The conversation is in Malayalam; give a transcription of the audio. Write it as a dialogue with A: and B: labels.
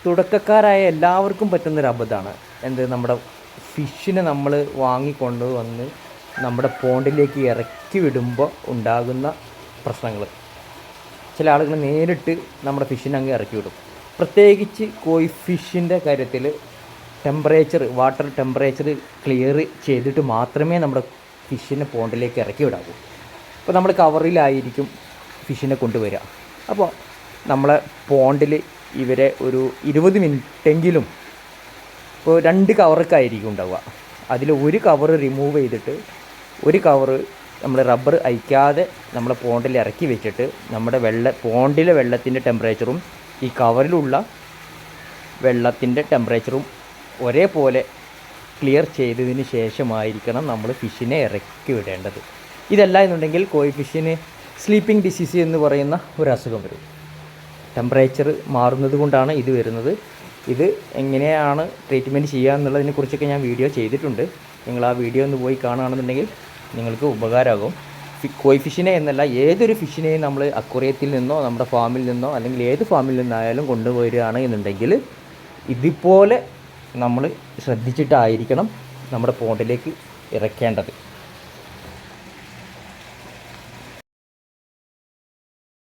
A: തുടക്കക്കാരായ എല്ലാവർക്കും പറ്റുന്നൊരു അബദ്ധമാണ്. നമ്മുടെ ഫിഷിനെ നമ്മൾ വാങ്ങിക്കൊണ്ട് വന്ന് നമ്മുടെ പോണ്ടിലേക്ക് ഇറക്കി വിടുമ്പോൾ ഉണ്ടാകുന്ന പ്രശ്നങ്ങൾ. ചില ആളുകൾ നേരിട്ട് നമ്മുടെ ഫിഷിനെ അങ്ങ് ഇറക്കി വിടും. പ്രത്യേകിച്ച് കോയി ഫിഷിൻ്റെ കാര്യത്തിൽ വാട്ടർ ടെമ്പറേച്ചർ ക്ലിയർ ചെയ്തിട്ട് മാത്രമേ നമ്മുടെ ഫിഷിനെ പോണ്ടിലേക്ക് ഇറക്കി വിടാവൂ. അപ്പോൾ നമ്മൾ കവറിലായിരിക്കും ഫിഷിനെ കൊണ്ടുവരിക. അപ്പോൾ നമ്മളെ പോണ്ടിൽ ഇവരെ ഒരു 20 മിനിറ്റെങ്കിലും, ഇപ്പോൾ 2 കവറൊക്കെ ആയിരിക്കും ഉണ്ടാവുക. അതിൽ ഒരു കവർ റിമൂവ് ചെയ്തിട്ട് ഒരു കവറ് നമ്മൾ റബ്ബർ അയക്കാതെ നമ്മളെ പോണ്ടിൽ ഇറക്കി വെച്ചിട്ട് നമ്മുടെ പോണ്ടിലെ വെള്ളത്തിൻ്റെ ടെമ്പറേച്ചറും ഈ കവറിലുള്ള വെള്ളത്തിൻ്റെ ടെമ്പറേച്ചറും ഒരേപോലെ ക്ലിയർ ചെയ്തതിന് ശേഷമായിരിക്കണം നമ്മൾ ഫിഷിനെ ഇറക്കി വിടേണ്ടത്. ഇതല്ല എന്നുണ്ടെങ്കിൽ കോയി ഫിഷിന് സ്ലീപ്പിംഗ് ഡിസീസ് എന്ന് പറയുന്ന ഒരു അസുഖം വരും. ടെമ്പറേച്ചർ മാറുന്നത് കൊണ്ടാണ് ഇത് വരുന്നത്. ഇത് എങ്ങനെയാണ് ട്രീറ്റ്മെൻറ്റ് ചെയ്യുക എന്നുള്ളതിനെക്കുറിച്ചൊക്കെ ഞാൻ വീഡിയോ ചെയ്തിട്ടുണ്ട്. നിങ്ങൾ ആ വീഡിയോ ഒന്ന് പോയി കാണുകയാണെന്നുണ്ടെങ്കിൽ നിങ്ങൾക്ക് ഉപകാരമാകും. കോയി ഫിഷിനെ എന്നല്ല, ഏതൊരു ഫിഷിനെയും നമ്മൾ അക്വേറിയത്തിൽ നിന്നോ നമ്മുടെ ഫാമിൽ നിന്നോ അല്ലെങ്കിൽ ഏത് ഫാമിൽ നിന്നായാലും കൊണ്ടുവരികയാണ് എന്നുണ്ടെങ്കിൽ ഇതുപോലെ നമ്മൾ ശ്രദ്ധിച്ചിട്ടായിരിക്കണം നമ്മുടെ പോണ്ടിലേക്ക് ഇറക്കേണ്ടത്.